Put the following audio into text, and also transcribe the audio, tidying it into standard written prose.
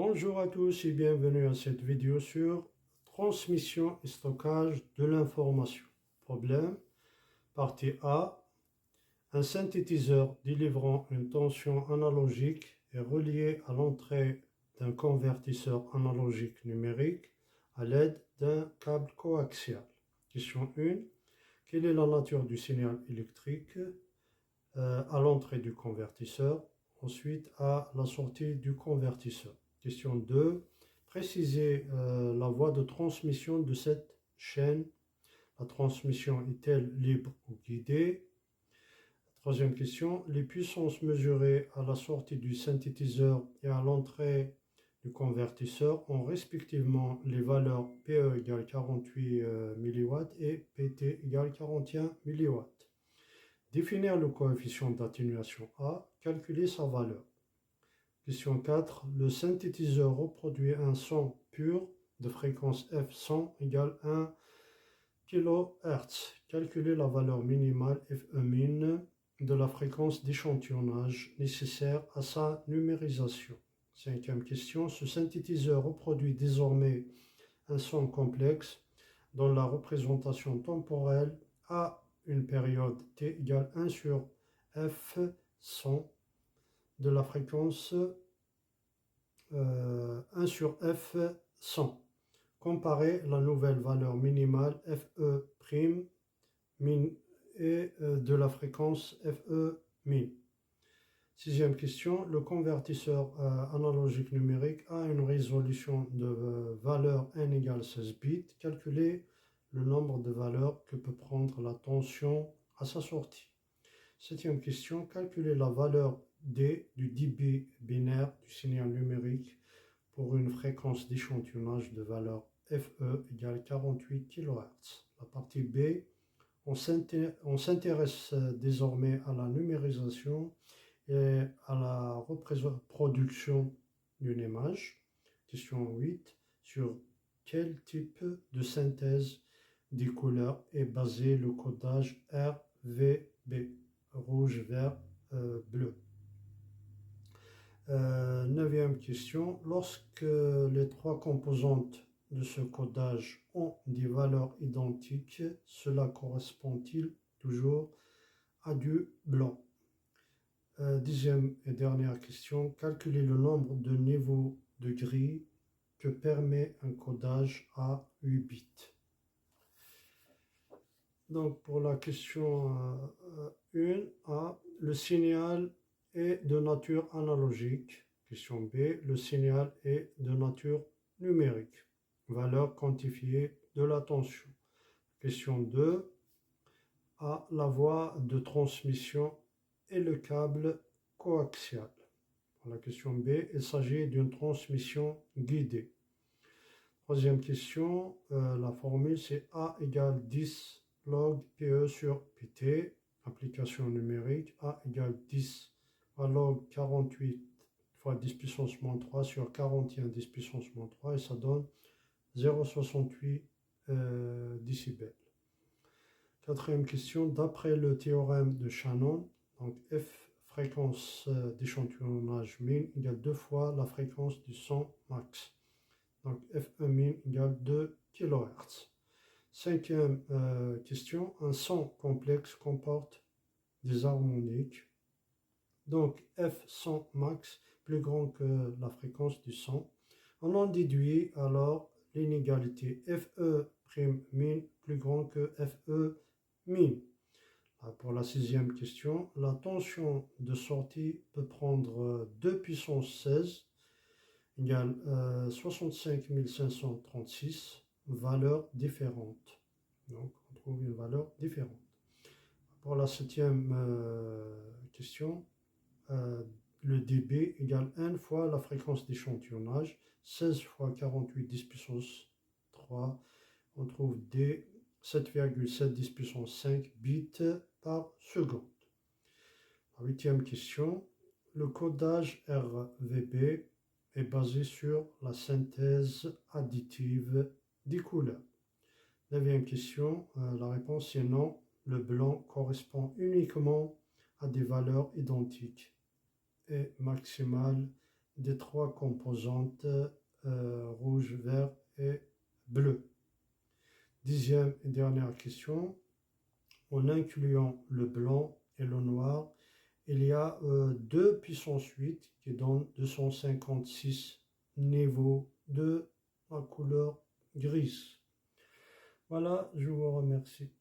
Bonjour à tous et bienvenue à cette vidéo sur transmission et stockage de l'information. Problème, partie A. Un synthétiseur délivrant une tension analogique est relié à l'entrée d'un convertisseur analogique numérique à l'aide d'un câble coaxial. Question 1. Quelle est la nature du signal électrique à l'entrée du convertisseur, ensuite à la sortie du convertisseur? Question 2. Précisez la voie de transmission de cette chaîne. La transmission est-elle libre ou guidée? Troisième question. Les puissances mesurées à la sortie du synthétiseur et à l'entrée du convertisseur ont respectivement les valeurs PE égale 48 mW et PT égale 41 mW. Définir le coefficient d'atténuation A, calculer sa valeur. Question 4. Le synthétiseur reproduit un son pur de fréquence F100 égale 1 kHz. Calculer la valeur minimale FE min de la fréquence d'échantillonnage nécessaire à sa numérisation. Cinquième question. Ce synthétiseur reproduit désormais un son complexe dont la représentation temporelle a une période t égale 1 sur F100 de la fréquence 1 sur F100. Comparer la nouvelle valeur minimale FE' min et de la fréquence FE min. Sixième question. Le convertisseur analogique numérique a une résolution de valeur n égale 16 bits. Calculer le nombre de valeurs que peut prendre la tension à sa sortie. Septième question. Calculer la valeur D du débit binaire du signal numérique pour une fréquence d'échantillonnage de valeur FE égale 48 kHz. La partie B, on s'intéresse désormais à la numérisation et à la reproduction d'une image. Question 8. Sur quel type de synthèse des couleurs est basé le codage RVB, rouge, vert, bleu? Neuvième question. Lorsque les trois composantes de ce codage ont des valeurs identiques, cela correspond-il toujours à du blanc? Dixième et dernière question. Calculer le nombre de niveaux de grille que permet un codage à 8 bits. Donc pour la question 1A, le signal est de nature analogique. Question B, le signal est de nature numérique. Valeur quantifiée de la tension. Question 2, A, la voie de transmission et le câble coaxial. Pour la question B, il s'agit d'une transmission guidée. Troisième question, la formule c'est A égale 10 log PE sur PT. Application numérique, A égale 10 log 48 fois 10 puissance moins 3 sur 41 10 puissance moins 3 et ça donne 0,68 décibels. Quatrième question, d'après le théorème de Shannon, donc F fréquence d'échantillonnage min égale 2 fois la fréquence du son max. Donc FE min égale 2 kHz. Cinquième question, un son complexe comporte des harmoniques. Donc F100 max plus grand que la fréquence du son. On en déduit alors l'inégalité FE' min plus grand que FE min. Pour la sixième question, la tension de sortie peut prendre 2 puissance 16 égale 65 536 valeurs différentes. Donc on trouve une valeur différente. Pour la septième question, le dB égale n fois la fréquence d'échantillonnage, 16 fois 48 10 puissance 3, on trouve D 7,7 10 puissance 5 bits par seconde. La huitième question, le codage RVB est basé sur la synthèse additive des couleurs. Neuvième question, la réponse est non, le blanc correspond uniquement à des valeurs identiques et maximales des trois composantes rouge, vert et bleu. 10e et dernière question. En incluant le blanc et le noir, il y a 2 puissance 8 qui donnent 256 niveaux de la couleur grise. Voilà, je vous remercie.